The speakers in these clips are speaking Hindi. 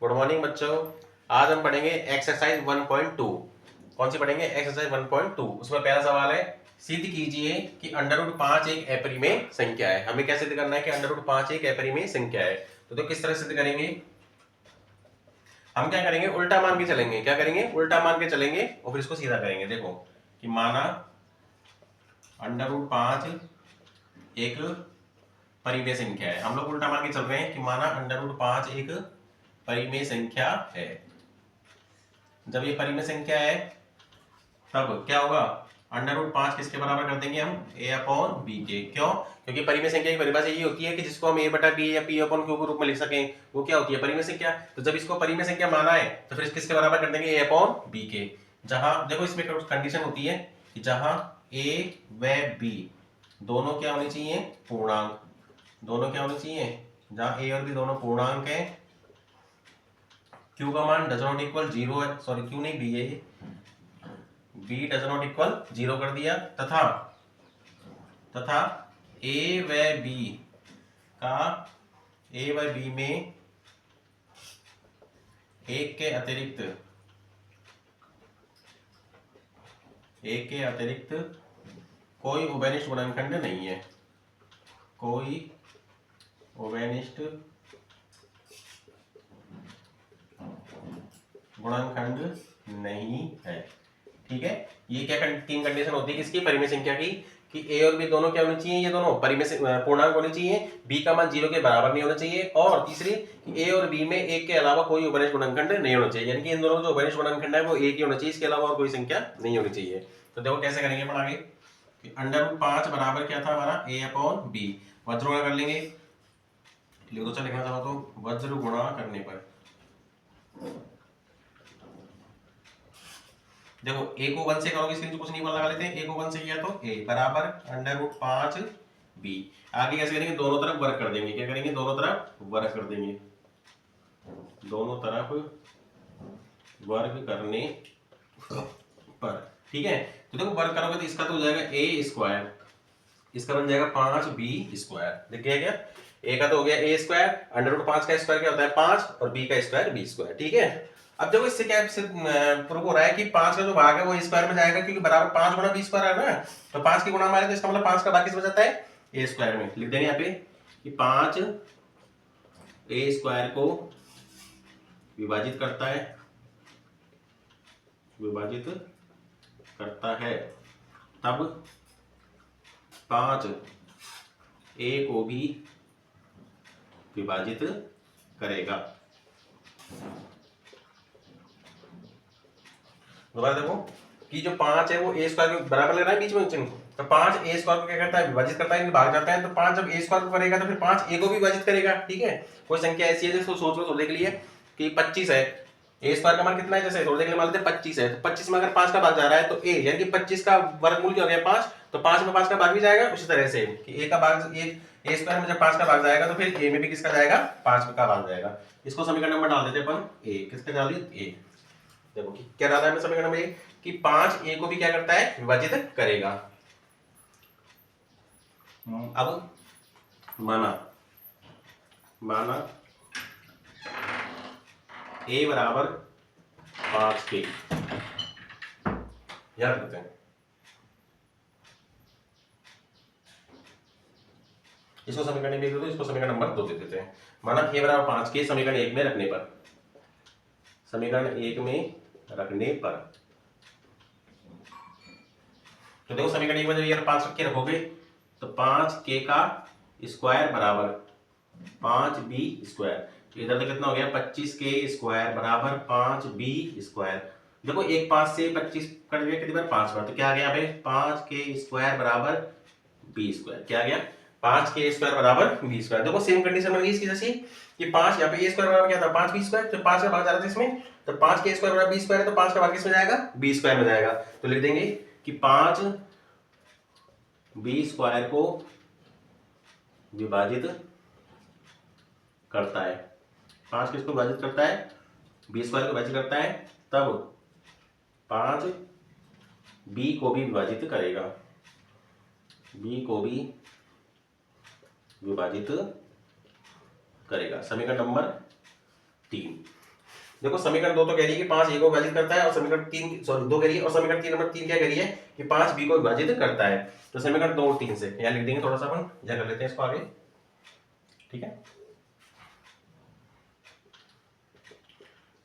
गुड मॉर्निंग बच्चों। आज हम पढ़ेंगे एक्सरसाइज 1.2। कौन सी पढ़ेंगे? एक्सरसाइज 1.2। उसमें पहला सवाल है, सिद्ध कीजिए कि √5 एक अपरिमेय संख्या है। हमें क्या सिद्ध करना है कि √5 एक अपरिमेय संख्या है। तो किस तरह सिद्ध करेंगे? हम क्या करेंगे, उल्टा मान के चलेंगे। क्या करेंगे? उल्टा मान के चलेंगे और फिर इसको सीधा करेंगे। देखो कि माना √5 एक परिमेय संख्या है। हम लोग उल्टा मान के चल रहे हैं कि माना √5 एक परिमेय संख्या है। जब ये परिमेय संख्या है तब क्या होगा? √5 किसके बराबर कर देंगे हम? a/b के। क्यों? क्योंकि परिमेय संख्या की परिभाषा ये होती है कि जिसको हम a/b या p/q के रूप में लिख सकें, वो क्या होती है? परिमेय संख्या। तो जब इसको परिमेय संख्या माना है तो फिर किसके बराबर कर देंगे? a/b के। जहां देखो इसमें कंडीशन होती है कि जहां a व b दोनों क्या होने चाहिए? पूर्णांक। दोनों क्या होने चाहिए? जहां a और b दोनों पूर्णांक है, q का मान डज नॉट इक्वल 0 है, सॉरी q नहीं b है, b डज नॉट इक्वल 0 कर दिया, तथा a व b का a व b में एक के अतिरिक्त कोई उभयनिष्ठ गुणनखंड नहीं है। कोई उभयनिष्ठ गुणनखंड नहीं है। ठीक है, ये क्या तीन कंडीशन होती है किसकी? परिमेय संख्या की, कि a और b दोनों क्या होनी चाहिए? ये दोनों परिमेय पूर्णांक होने चाहिए, b का मान 0 के बराबर नहीं होना चाहिए, और तीसरी कि a और b में एक के अलावा कोई उभयनिष्ठ गुणनखंड नहीं होना चाहिए। यानी कि इन दोनों जो उभयनिष्ठ गुणनखंड है वो एक ही होना चाहिए, इसके अलावा और कोई संख्या नहीं होनी चाहिए। तो देखो कैसे करेंगे अपन आगे कि √5 बराबर क्या था हमारा? a/b। वज्र गुणा कर लेंगे। लिख दो, चल लिखना चाहो तो वज्र गुणा करने पर देखो a को 1 से करोगे, इसके नीचे कुछ नहीं लगा लेते हैं। a को 1 से किया तो a बराबर √5b। आगे कैसे करेंगे? दोनों तरफ वर्ग कर देंगे। क्या करेंगे? दोनों तरफ वर्ग कर देंगे। दोनों तरफ वर्ग करने पर, ठीक है। तो देखो वर्ग करोगे तो इसका तो हो जाएगा a², इसका बन जाएगा 5b²। दिख गया क्या? a का तो हो गया a², √5 का स्क्वायर क्या होता है? 5, और b का स्क्वायर b²। ठीक है। अब देखो इससे क्या प्रूव हो रहा है कि 5 का जो भाग है वो स्क्वायर में जाएगा, क्योंकि बराबर 5 गुणा b² है ना। तो 5 की गुणा मारे तो इसका मतलब 5 का भाग किस में जाता है? a² में। लिख देंगे यहाँ पे कि 5 a² को विभाजित करता है, तब 5 a को भी विभाजित करेगा। दोबारा देखो कि जो 5 है वो a² के बराबर ले रहा है बीच में चिन्ह, तो 5 a² को क्या करता है? विभाजित करता है, भाग जाता है। तो 5 जब a² को करेगा तो फिर 5 a को भी विभाजित करेगा। ठीक है। कोई संख्या ऐसी है जिसको सोच लो थोड़े के लिए कि 25 है, a² का मान कितना है? जैसे थोड़े के लिए मान लेते हैं 25 है, तो 25 में अगर 5 का भाग जा रहा है तो a, यानी कि 25 का वर्गमूल क्या हो गया? 5। तो 5 में 5 का भाग भी जाएगा। उसी तरह से कि a का भाग a² में जब 5 का भाग जाएगा तो फिर a में भी किसका जाएगा? 5 का भाग जाएगा। इसको समीकरण नंबर डाल देते हैं अपन a। किसका डाल दिया? a। देखो कि क्या डाला है समीकरण में कि 5 a को भी क्या करता है? विभाजित करेगा। अब माना a बराबर 5 के, याद रखते हैं। इसको समीकरण में दे दो, इसको समीकरण नंबर 2 दे देते हैं। माना a बराबर 5 के समीकरण 1 में रखने पर, तो देखो समीकरण 1 में जब ये 5 रख के रखोगे तो 5k का स्क्वायर बराबर 5b²। तो इधर तो कितना हो गया? 25k² बराबर 5b²। देखो एक 5 से 25 कट गया कितनी बार? 5 बार। तो क्या आ गया भाई? 5k² बराबर b²। क्या आ गया? 5k² बराबर b²। देखो सेम कंडीशन बन गई इसकी जैसी कि 5 यहाँ पे a² बराबर क्या था? 5b²। तो 5 का भाग जा रहा था इसमें, तो 5k² बराबर b² है, तो 5 का भाग किसमें जाएगा? b² में जाएगा। तो लिख देंगे कि 5b² को विभाजित करता है। 5 किसको विभाजित करता है? b² को विभाजित करता है, तब 5b को भी विभाजित करेगा। b को भी विभाजित करेगा। समीकरण नंबर 3। देखो समीकरण 2 तो कह रही है कि 5 a को विभाजित करता है, और समीकरण 3 सॉरी 2 कह रही है, और समीकरण 3 नंबर 3 क्या कह रही है कि 5 b को विभाजित करता है। तो समीकरण 2 और 3 से यहाँ लिख देंगे, थोड़ा सा अपन यहां कर लेते हैं इसको आगे, ठीक है।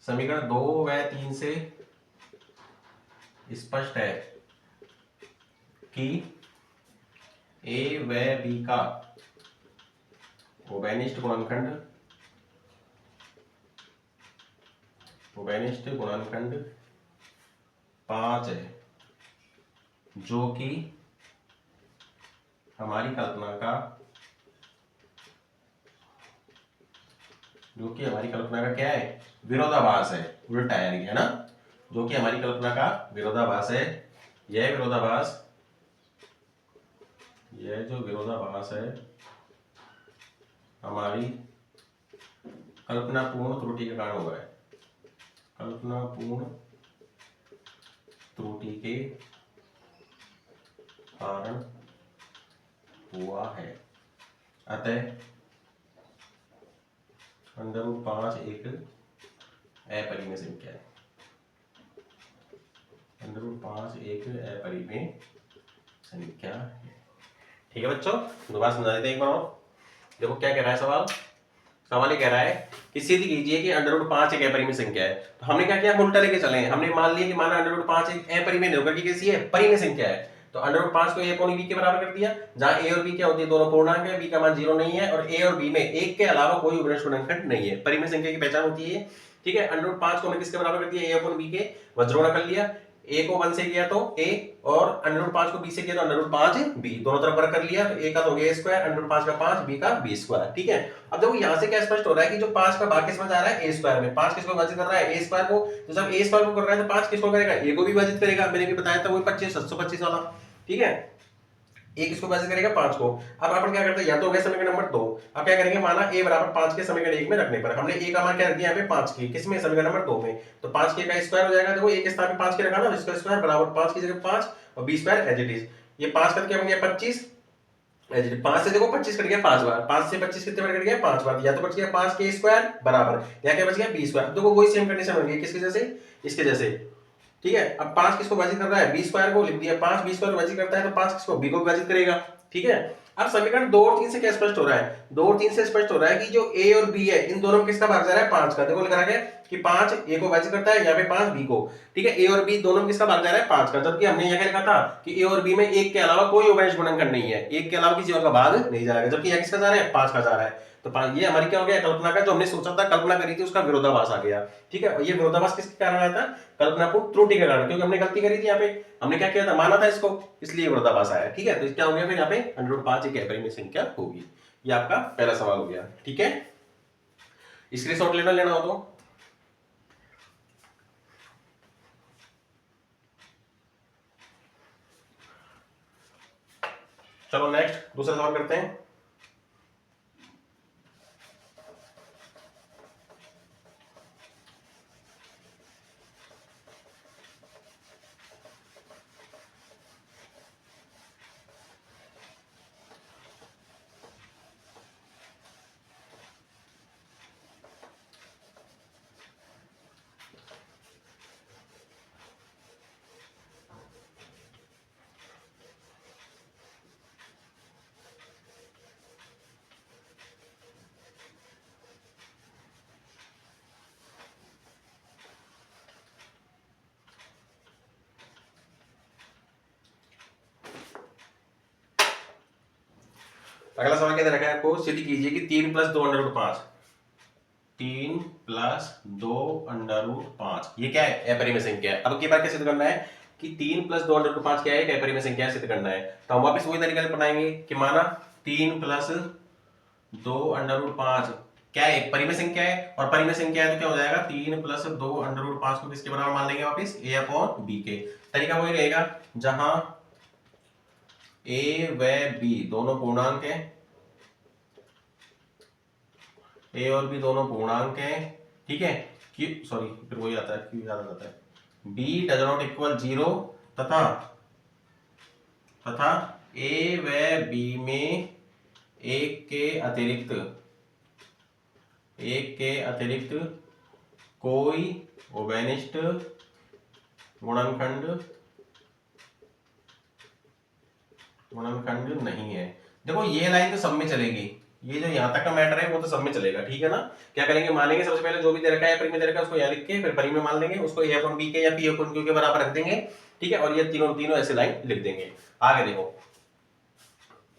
समीकरण 2 व 3 से स्पष्ट है कि a व b का उभयनिष्ठ गुणनखंड 5 है, जो कि हमारी कल्पना का क्या है, विरोधाभास है, उल्टा है ना, जो कि हमारी कल्पना का विरोधाभास है। यह जो विरोधाभास है हमारी कल्पनापूर्ण त्रुटि के कारण हुआ है, कल्पनापूर्ण त्रुटि के कारण हुआ है। अतः √5 एक अपरिमेय संख्या है, √5 एक अपरिमेय संख्या है। ठीक है बच्चों, दोबारा समझा देते हैं एक बार और। देखो क्या कह रहा है सवाल ये कह रहा है कि सिद्ध कीजिए कि √5 एक अपरिमेय संख्या है। तो हमने क्या किया, हम उल्टा लेके चले, हमने मान लिया कि माना √5 एक अपरिमेय नहीं होकर कैसी है, परिमेय संख्या है। तो √5 को a अपॉन b के बराबर कर दिया, जहां a और b क्या होती है, दोनों पूर्णांक है, b का मान 0 नहीं है, और a और b में एक के अलावा कोई उभयनिष्ठ गुणनखंड नहीं है, परिमेय संख्या की पहचान होती है। ठीक है, √5 को हमने किसके बराबर कर दिया, a अपॉन b के, वज्रोड़ा कर लिया, a को 1 से किया तो a, और √5 को b से किया तो √5b, दोनों तरफ वर्ग कर लिया, तो a का तो a स्क्वायर, √5 का 5, b का b स्क्वायर। ठीक है, अब देखो यहां से क्या स्पष्ट हो रहा है कि जो 5 का भाग किसमें जा रहा है, a स्क्वायर में। 5 किसको विभाजित कर रहा है, a स्क्वायर को, तो जब a स्क्वायर को कर रहा है तो 5 किसको करेगा, a को भी विभाजित करेगा, मैंने भी बताया था वही 25 725 वाला। ठीक है, a किसको विभाजित करेगा, 5 को। अब अपन क्या करते हैं, या तो हो गया समीकरण नंबर 2, अब क्या करेंगे, माना a बराबर 5 के समीकरण 1 में रखने पर हमने a का मान क्या रख दिया यहाँ पे 5 की, किसमें, समीकरण नंबर 2 में, तो 5 के का स्क्वायर हो जाएगा। देखो a के स्थान पे 5 के रखा ना, इसका स्क्वायर बराबर 5 की जगह 5 और b square as it is, ये 5 करके बन गया 25, 5 से देखो 25 कट गया 5 बार, 5 से 25 कितने बार कट गया, 5 बार, या तो बच गया 5 के स्क्वायर बराबर, या क्या बच गया b स्क्वायर। देखो वही सेम कंडीशन बन गई, किसके जैसे, इसके जैसे। ठीक है, अब 5 किसको विभाजित कर रहा है, b स्क्वायर को लिख दिया, 5 b स्क्वायर विभाजित करता है तो 5 किसको, b को विभाजित करेगा। ठीक है, अब समीकरण 2 और 3 से क्या स्पष्ट हो रहा है, 2 और 3 से स्पष्ट हो रहा है कि जो a और b है इन दोनों में किसका भाग जा रहा है, 5 का। देखो लिखा है कि 5 a को विभाजित करता है, यहाँ पे 5 b को। ठीक है, a और b दोनों में किसका भाग जा रहा है, 5 का, जबकि हमने यहाँ लिखा था कि a और b में एक के अलावा कोई उभयनिष्ठ गुणनखंड नहीं है, एक के अलावा किसी और का भाग नहीं जाएगा, जबकि यहाँ किसका जा रहा है, 5 का जा रहा है। तो ये हमारी क्या हो गया, कल्पना का, जो हमने सोचा था, कल्पना करी थी, उसका विरोधाभास आ गया। ठीक है, ये विरोधाभास किसके कारण आया था, कल्पनापूर्ण त्रुटि के कारण, क्योंकि हमने गलती करी थी यहाँ पे, हमने क्या किया था, माना था इसको, इसलिए विरोधाभास आया। ठीक है, तो क्या हो गया फिर यहाँ पे, √5 एक अपरिमेय संख्या होगी। ये आपका पहला सवाल हो गया। ठीक है, स्क्रीनशॉट लेना हो तो। चलो नेक्स्ट दूसरा सवाल करते हैं। अगला सवाल क्या दे रखा है आपको, सिद्ध कीजिए कि 3 + 2 √5, 3 + 2 √5 ये क्या है, अपरिमेय संख्या है। अब की बार क्या सिद्ध करना है कि 3 + 2 √5 क्या है, एक अपरिमेय संख्या है, सिद्ध करना है। तो हम वापस वही तरीका अपनाएंगे कि माना 3 + 2 √5 क्या है, एक परिमेय संख्या है, और परिमेय संख्या है तो क्या हो जाएगा, 3 + 2 √5 को किसके बराबर मान लेंगे, वापस a अपॉन b के। तरीका वही रहेगा, जहां a व b दोनों पूर्णांक है, a और b दोनों पूर्णांक है। ठीक है, कि सॉरी फिर वही आता है, क्यों याद आता है, b डज नॉट इक्वल 0 तथा a व b में एक के अतिरिक्त कोई ओबेनिस्ट गुणनखंड नहीं है। देखो ये लाइन तो सब में चलेगी, ये जो यहाँ तक का मैटर है वो तो सब में चलेगा, ठीक है ना। क्या करेंगे, मानेंगे सबसे पहले जो भी दे रखा है परिमेय दे रखा है उसको यहाँ लिख के फिर परिमेय मान लेंगे, उसको a अपॉन b के या p अपॉन q के बराबर रख देंगे, ठीक है। और ये तीनों तीनों ऐसे लाइन लिख देंगे। आगे देखो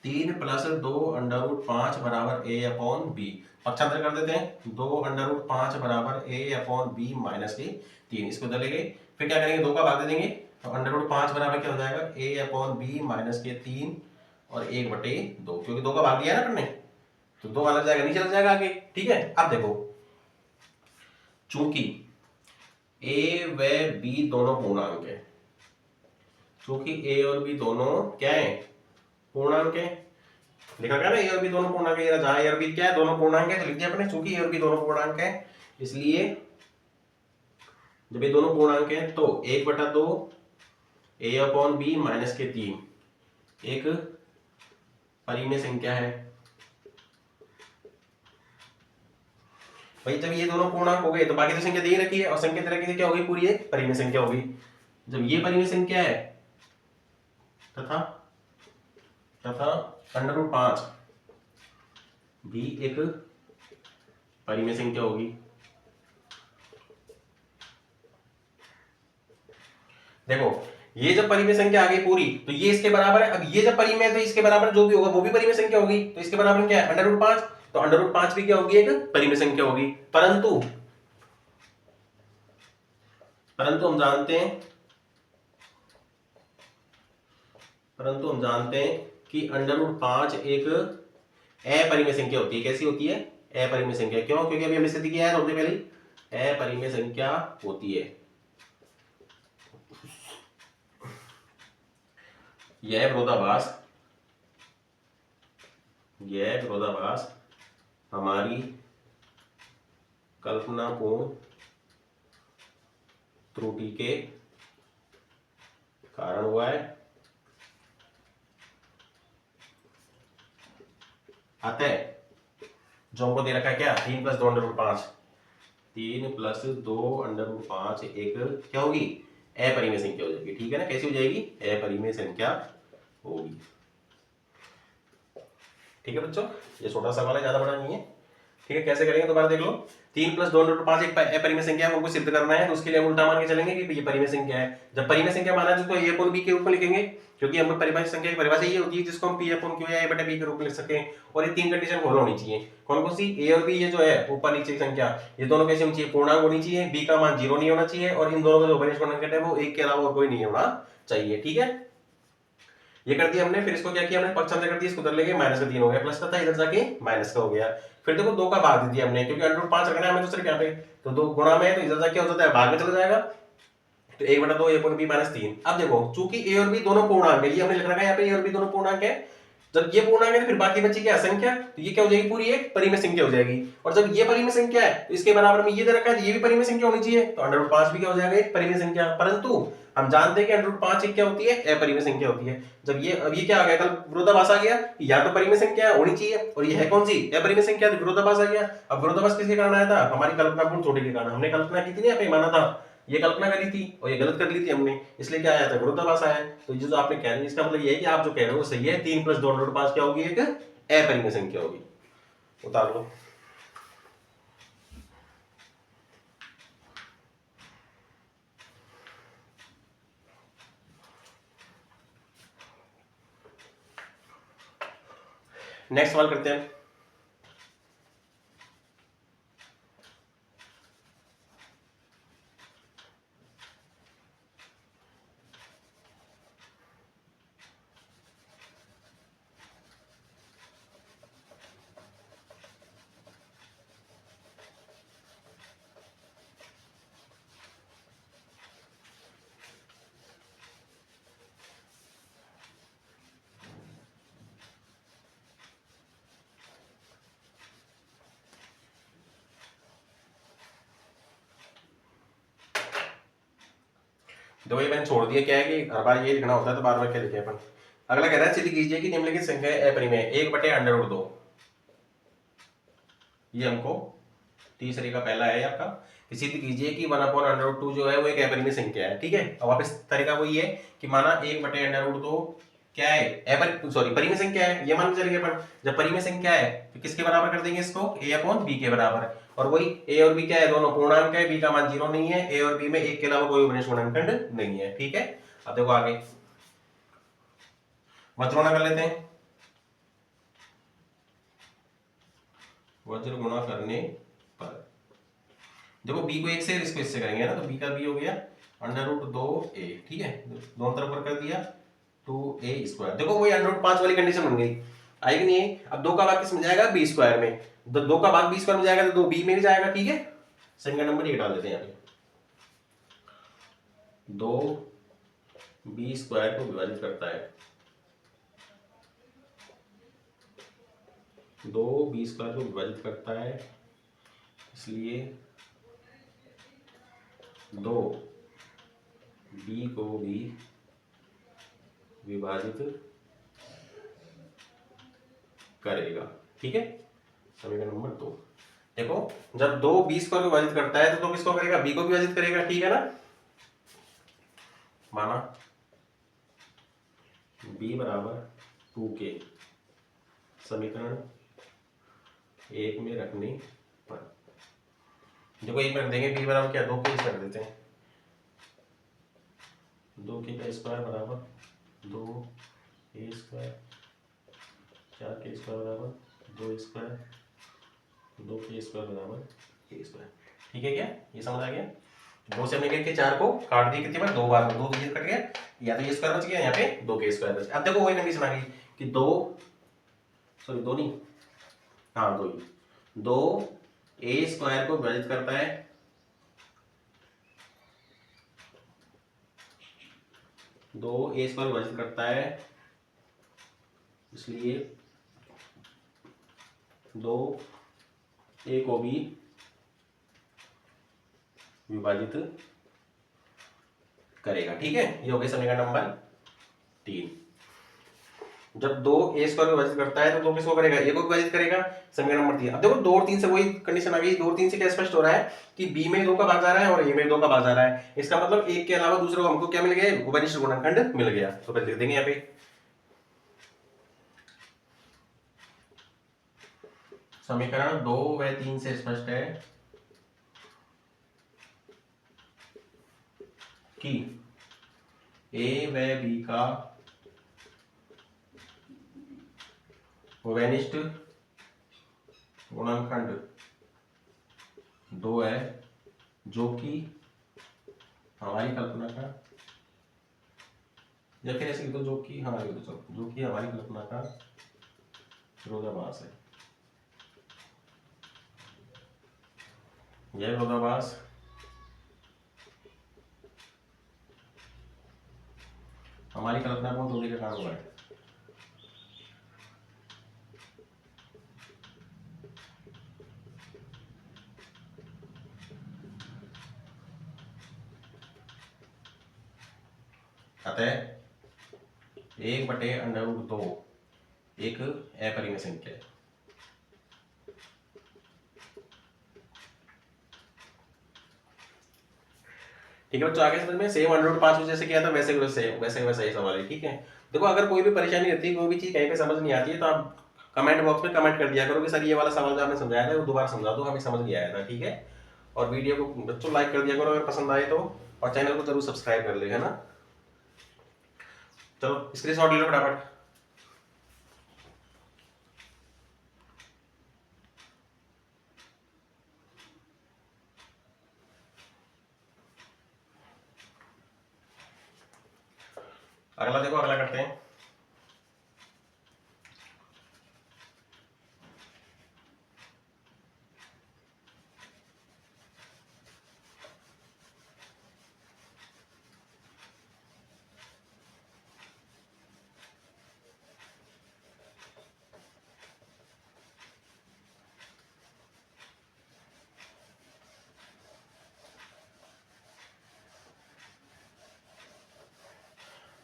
3 प्लस 2 अंडर रूट 5 बराबर a अपॉन b, पक्षांतर कर देते हैं, 2 अंडर रूट 5 बराबर a अपॉन b माइनस के 3, इसको डालेंगे। फिर क्या करेंगे, 2 का भाग दे देंगे, तो अंडर रूट 5 बराबर क्या हो जाएगा, a अपॉन b माइनस के 3 और 1/2, क्योंकि 2 का भाग दिया है ना अपने, तो 2 अलग जाएगा, नीचे लग जाएगा आगे, ठीक है। अब देखो चूंकि a व b दोनों पूर्णांक है, चूंकि a और b दोनों क्या है, पूर्णांक है, लिखा गया ना a और b दोनों पूर्णांक है, जहां a और b क्या है, दोनों पूर्णांक है, तो लिख दिया अपने चूंकि a और b दोनों पूर्णांक है, इसलिए जब ये दोनों पूर्णांक है तो 1/2 a अपॉन b माइनस के 3 एक परिमेय संख्या है। भाई जब ये दोनों पूर्णांक हो गए तो बाकी तो संख्या दे ही रखी है, और संख्या दे रखी है क्या होगी, पूरी एक परिमेय संख्या होगी। जब ये परिमेय संख्या है तथा अंडर रूट 5 भी एक परिमेय संख्या होगी। देखो ये जब परिमेय संख्या आ गई पूरी तो ये इसके बराबर है, अब ये जब परिमेय है तो इसके बराबर जो भी होगा वो भी परिमेय संख्या होगी, तो इसके बराबर क्या है, अंडर रूट 5, तो अंडर रूट 5 भी क्या होगी, एक परिमेय संख्या होगी। परंतु हम जानते हैं कि अंडर रूट 5 एक अपरिमेय संख्या होती है। कैसी होती है, अपरिमेय संख्या। क्यों, क्योंकि अभी हमने सिद्ध किया है सबसे पहले अपरिमेय संख्या होती है। यह विरोधाभास हमारी कल्पनापूर्ण त्रुटि के कारण हुआ है, अतः जो हमको दे रखा है क्या, 3 + 2 अंडर रूट 5, 3 + 2 अंडर रूट 5 एक क्या होगी, अपरिमेय संख्या हो जाएगी, ठीक है ना। कैसी हो जाएगी, अपरिमेय संख्या होगी, ठीक है बच्चों। ये छोटा सवाल है, ज्यादा बड़ा नहीं है, ठीक है। कैसे करेंगे दोबारा देख लो, 3 + 2 अंडर रूट 5 एक अपरिमेय संख्या है, हमको सिद्ध करना है, तो उसके लिए हम उल्टा मान के चलेंगे कि ये परिमेय संख्या है। जब परिमेय संख्या माना है तो a अपॉन b के रूप में लिखेंगे, क्योंकि हम परिमेय संख्या की परिभाषा ये होती है जिसको हम p अपॉन q या a/b के रूप में लिख सकें। और ये 3 कंडीशन फॉलो होनी चाहिए, कौन कौन सी, a और b ये जो है ऊपर नीचे की संख्या, ये दोनों कैसी होनी चाहिए, पूर्णांक होनी चाहिए, b का मान 0 नहीं होना चाहिए, और इन दोनों का जो ओबेनिस्ट गुणनखंड है वो 1 के अलावा और कोई नहीं होना चाहिए, ठीक है। ये कर दिया हमने, फिर इसको क्या किया हमने, पक्षांतर कर दिया, इसको उधर लेके माइनस का 3 हो गया, प्लस का था इधर जाके माइनस का हो गया। फिर देखो 2 का भाग दे दिया हमने, क्योंकि अंडर रूट 5 रखना है हमें तो सिर्फ यहाँ पे, तो 2 गुणा में है तो इधर जाके क्या हो जाता है, भाग में चला जाएगा, तो 1/2 a अपॉन b माइनस 3। अब देखो चूंकि a और b दोनों पूर्णांक है, ये हमने लिख रखा है यहाँ पे a और b दोनों पूर्णांक है, जब ये पूर्णांक है तो फिर बाकी बची क्या, संख्या, तो ये क्या हो जाएगी, पूरी एक परिमेय संख्या हो जाएगी। और जब ये परिमेय संख्या है तो इसके बराबर में ये दे रखा है, तो ये भी परिमेय संख्या होनी चाहिए, तो अंडर रूट 5 भी क्या हो जाएगा, एक परिमेय संख्या। परंतु हम जानते हैं कि अंडर रूट 5 एक क्या होती है, अपरिमेय संख्या होती है। जब ये अब ये क्या आ गया, कल विरोधाभास आ गया, या तो परिमेय संख्या होनी चाहिए और ये है कौन सी, अपरिमेय संख्या, तो विरोधाभास आ गया। अब विरोधाभास किसके कारण आया था, हमारी कल्पनापूर्ण त्रुटि के कारण। हमने कल्पना की थी ना, माना था, ये कल्पना करी थी और ये गलत कर ली थी हमने, इसलिए क्या आया था, विरोधाभास आया है। तो ये जो आपने कह रहे हैं इसका मतलब ये है कि आप जो कह रहे हो वो सही है, 3 + 2 अंडर रूट 5 क्या होगी, एक अपरिमेय संख्या होगी। उतार लो। नेक्स्ट सवाल करते हैं। देखो ये मैंने छोड़ दिया, क्या है कि हर बार ये लिखना होता है तो बार बार क्या लिखे अपन। अगला कह रहा है सिद्ध कीजिए कि निम्नलिखित संख्या अपरिमेय 1/√2, ये हमको तीसरे का पहला है आपका सिद्ध कीजिए कि 1/√2 जो है वो एक अपरिमेय संख्या है। ठीक है, अब वापस तरीका वही है कि माना 1/√2 क्या है, सॉरी परिमेय संख्या है, ये मान के चलिए अपन जब परिमेय संख्या है तो किसके बराबर कर देंगे इसको, a/b के बराबर। और वही a और b क्या है, दोनों पूर्णांक है, b का मान 0 नहीं है, a और b में एक के अलावा कोई विभिन्न गुणनखंड नहीं है। ठीक है, अब देखो आगे वज्रोना कर लेते हैं। वज्र गुणा करने पर देखो b को 1 से इसको इससे करेंगे ना, तो b का b हो गया √2a। ठीक है, दोनों तरफ पर कर दिया 2a²। देखो वही √5 वाली कंडीशन बन गई, आएगी नहीं है। अब 2 का भाग किस में जाएगा, b² में, तो 2 का भाग b² में जाएगा तो 2b में भी जाएगा। ठीक है, संख्या नंबर ये डाल देते हैं यहाँ पे, 2b² को विभाजित करता है, 2b² को विभाजित करता है, इसलिए 2b को भी विभाजित करेगा। ठीक है, समीकरण नंबर 2। देखो जब 2b² को विभाजित करता है तो 2 किसको करेगा, b को विभाजित करेगा। ठीक है ना, माना b बराबर 2k समीकरण 1 में रखने पर, देखो 1 में रख देंगे, b बराबर क्या 2k कर देते हैं, 2k का स्क्वायर बराबर 2a², 4k² बराबर 2a², 2k² बराबर a²। ठीक है, क्या ये समझ आ गया। 2 से हमने करके 4 को काट दिया कितनी बार, 2 बार, 2 डिजिट कट गया, या तो a² बच गया, यहाँ पे 2k² बच गया। अब देखो वही कंडीशन आ गई कि 2 नहीं, हाँ 2 ही, 2a² को विभाजित करता है, 2a² विभाजित करता है, इसलिए 2a को भी विभाजित करेगा। ठीक है, ये हो गया समीकरण नंबर 3। जब 2a² विभाजित करता है तो 2 किसको करेगा, a को विभाजित करेगा, समीकरण नंबर 3। अब देखो 2 और 3 से वही कंडीशन आ गई, 2 और 3 से क्या स्पष्ट हो रहा है कि b में 2 का भाग आ रहा है और a में 2 का भाग आ रहा है। इसका मतलब एक के अलावा दूसरे को हमको क्या मिल गया, विभिन्न गुणनखंड मिल गया। तो फिर लिख देंगे यहाँ पे समीकरण 2 व 3 से स्पष्ट है कि a व b का विभिन्न गुणनखंड 2 है, जो कि हमारी कल्पना का, या फिर ऐसे लिख दो जो कि, हाँ लिख दो, जो कि हमारी कल्पना का विरोधाभास है। यह विरोधाभास हमारी कल्पना को दूरी का कारण हुआ है। अतः 1/√2 एक अपरिमेय संख्या है। ठीक है बच्चों, आगे समझ में, सेम √5 जैसे किया था वैसे वैसा ही सवाल है। ठीक है, देखो अगर कोई भी परेशानी रहती है, कोई भी चीज कहीं पे समझ नहीं आती है, तो आप कमेंट बॉक्स में कमेंट कर दिया करो कि सर ये वाला सवाल जो आपने समझाया था वो दोबारा समझा दो, हमें समझ नहीं आया था। ठीक है, और वीडियो को बच्चों लाइक कर दिया करो अगर पसंद आए तो, और चैनल को जरूर सब्सक्राइब कर ले, है ना। चलो स्क्रीनशॉट ले लो फटाफट। अगला देखो, अगला करते हैं।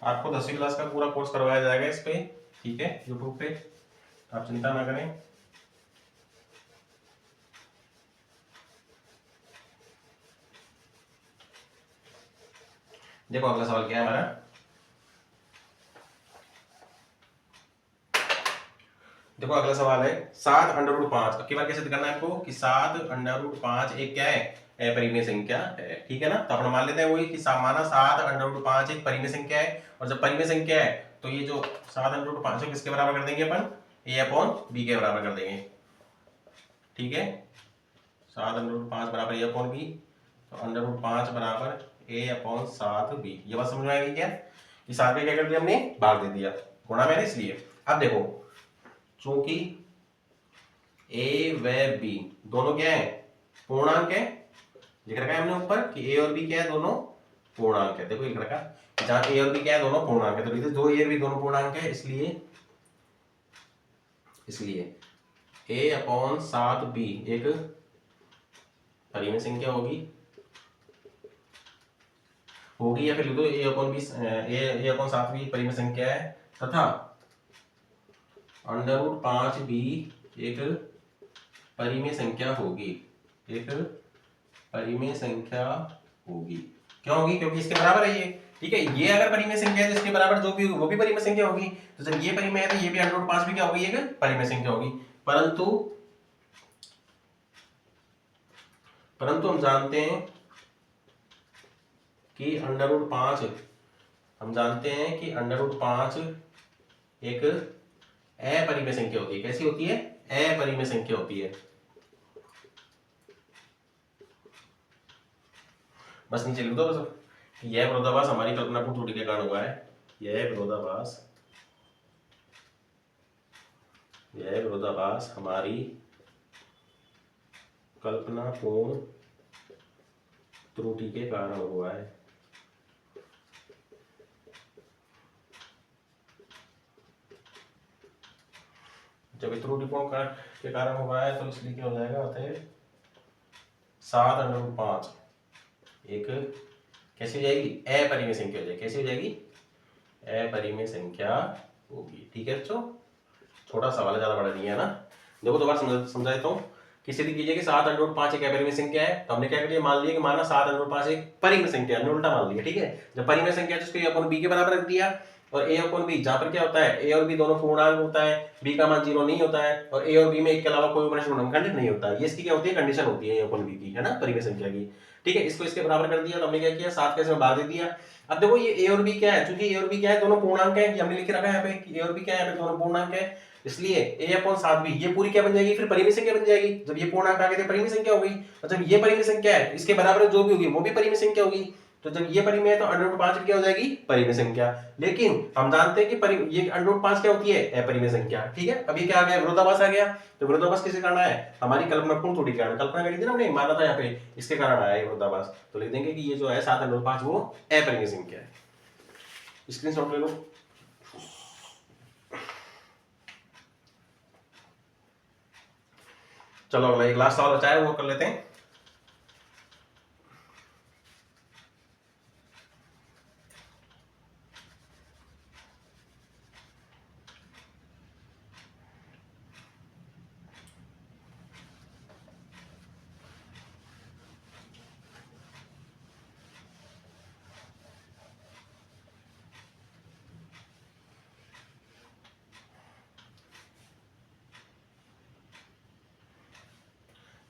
आपको 10वीं क्लास का पूरा कोर्स करवाया जाएगा इस पे, ठीक है, यूट्यूब पे, आप चिंता ना करें। देखो अगला सवाल क्या है हमारा, देखो अगला सवाल है 7√5। अब की बार कैसे करना है आपको कि 7√5 एक क्या है, अपरिमेय संख्या है, ठीक है ना। तो अपन मान लेते हैं वही कि माना 7√5 एक परिमेय संख्या है, और जब परिमेय संख्या है तो ये जो 7√5 है किसके बराबर कर देंगे अपन, a/b के बराबर कर देंगे, ठीक है। 7√5 बराबर a/b, तो √5 बराबर a/7b। ये बात समझ में आएगी क्या, कि 7 का क्या कर दिया हमने, भाग दे दिया, गुणा में इसलिए। अब देखो चूंकि a व b दोनों क्या है, पूर्णांक है, लिख रखा है हमने ऊपर कि a और b क्या है, दोनों पूर्णांक है। देखो लिख रखा जहां a और b क्या है, दोनों पूर्णांक है, तो लिखते दो a और b दोनों पूर्णांक है, इसलिए a/7b एक परिमेय संख्या होगी या फिर लिख दो a/7b परिमेय संख्या है, तथा √5b एक परिमेय संख्या होगी, एक परिमेय संख्या होगी। क्यों होगी, क्योंकि इसके बराबर है ये, ठीक है। ये अगर परिमेय संख्या है तो इसके बराबर जो भी होगी वो भी परिमेय संख्या होगी, तो जब ये परिमेय है तो ये भी √5 भी क्या होगी, एक परिमेय संख्या होगी। परंतु हम जानते हैं कि √5 एक अपरिमेय संख्या होती है। कैसी होती है, अपरिमेय संख्या होती है। बस नीचे लिख दो, बस यह विरोधाभास हमारी कल्पनापूर्ण त्रुटि के कारण हुआ है, यह विरोधाभास हमारी कल्पनापूर्ण त्रुटि के कारण हुआ है। जब त्रुटिपूर्ण के कारण हुआ है तो इसलिए क्या हो जाएगा, अतः 7/5 एक कैसी हो जाएगी, अपरिमेय संख्या हो जाएगी। कैसी हो जाएगी, अपरिमेय संख्या होगी, ठीक है बच्चों। छोटा सवाल है, ज्यादा बड़ा नहीं है ना। देखो दोबारा समझा देता हूँ कि सिद्ध कीजिए कि 7/5 एक अपरिमेय संख्या है, तो हमने क्या कर लिया, मान लिया कि माना 7/5 एक परिमेय संख्या है, उल्टा मान लिया, ठीक है। जब परिमेय संख्या है तो उसको a/b के बराबर रख दिया, और a/b जहां पर क्या होता है, a और b दोनों पूर्णांक होता है, b का मान 0 नहीं होता है, और a और b में एक के अलावा कोई गुणनखंड नहीं होता है। ये इसकी क्या होती है, कंडीशन होती है a/b की, है ना, परिमेय संख्या की, ठीक है। इसको इसके बराबर कर दिया, तो हमने क्या किया, 7 के इसमें भाग दे दिया। अब देखो ये a और b क्या है, चूंकि a और b क्या है, दोनों पूर्णांक है, हमने लिख रखा है यहाँ पे कि a और b क्या है, यहाँ पे दोनों पूर्णांक है, इसलिए a/7b ये पूरी क्या बन जाएगी, फिर परिमेय संख्या बन जाएगी। जब ये पूर्णांक आ गए थे परिमेय संख्या हो गई, और जब ये परिमेय संख्या है इसके बराबर जो भी होगी वो भी परिमेय संख्या होगी। तो जब ये परिमेय है तो √5 क्या हो जाएगी, परिमेय संख्या। लेकिन हम जानते हैं कि ये √5 क्या होती है, अपरिमेय संख्या, ठीक है। अब ये क्या आ गया, विरोधाभास आ गया। तो विरोधाभास किसके कारण आया है, हमारी कल्पनापूर्ण त्रुटि के कारण। कल्पना करी थी ना हमने, माना था यहाँ पे, इसके कारण आया है विरोधाभास। तो लिख देंगे कि ये जो है 7/5 वो अपरिमेय संख्या है। स्क्रीनशॉट ले लो। चलो अगला एक लास्ट सवाल बचा है, वो कर लेते हैं।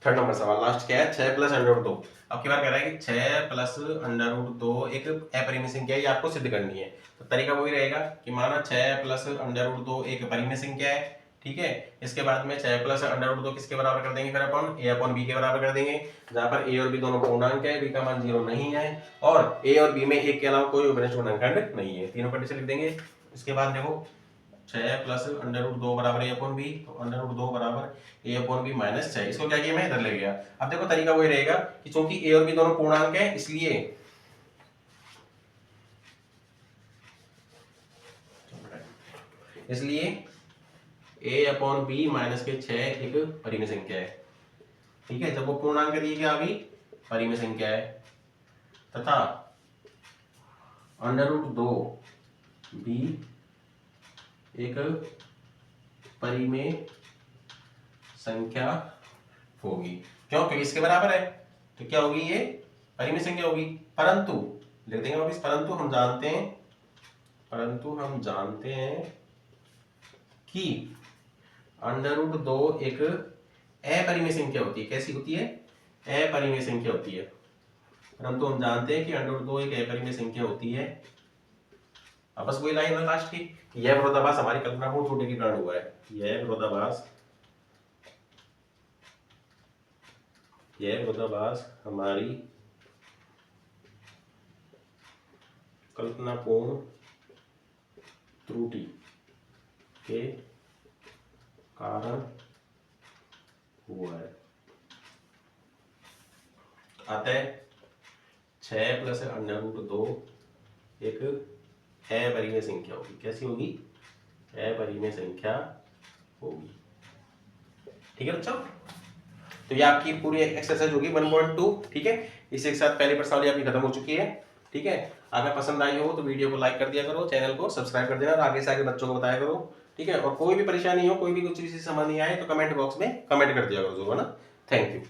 थर्ड नंबर सवाल लास्ट क्या है, 6 + √2। अब की बार कह रहा है कि 6 + √2 एक अपरिमेय संख्या है, ये आपको सिद्ध करनी है। तो तरीका वही रहेगा कि माना 6 + √2 एक परिमेय संख्या है, ठीक है। इसके बाद में 6 + √2 किसके बराबर कर देंगे, फिर अपन a/b के बराबर कर देंगे, जहां पर a और b दोनों पूर्णांक है, b का मान 0 नहीं है, और a और b में एक के अलावा कोई गुणनखंड नहीं है। तीनों कंडीशन लिख देंगे। इसके बाद देखो 6 + √2 बराबर a/b, तो √2 बराबर a/b - 6। इसको क्या किया, मैं इधर ले गया। अब देखो तरीका वही रहेगा कि चूंकि a और b दोनों पूर्णांक है, इसलिए a/b - 6 एक परिमेय संख्या है, ठीक है। जब वो पूर्णांक दी गया अभी परिमेय संख्या है, तथा √2b एक परिमेय संख्या होगी। क्यों, क्योंकि इसके बराबर है, तो क्या होगी, ये परिमेय संख्या होगी। परंतु लिख देंगे वापिस। परंतु हम जानते हैं कि √2 एक अपरिमेय संख्या होती है। कैसी होती है? अपरिमेय संख्या होती है। परंतु हम जानते हैं कि √2 एक अपरिमेय संख्या होती है। अब बस वही लाइन है लास्ट की, यह विरोधाभास हमारी कल्पना को छोटे के कारण हुआ है। यह विरोधाभास हमारी कल्पनापूर्ण त्रुटि के कारण हुआ है। अतः 6 + √2 एक अपरिमेय संख्या होगी। कैसी होगी? अपरिमेय संख्या होगी। ठीक है बच्चों, तो ये आपकी पूरी एक्सरसाइज होगी 1.2। ठीक है, इसी के साथ पहली प्रश्नावली आपकी खत्म हो चुकी है। ठीक है, अगर पसंद आई हो तो वीडियो को लाइक कर दिया करो, चैनल को सब्सक्राइब कर देना और आगे से आगे बच्चों को बताया करो। ठीक है, और कोई भी परेशानी हो, कोई भी कुछ भी समझ नहीं आए तो कमेंट बॉक्स में कमेंट कर दिया करो, जो है ना। Thank you.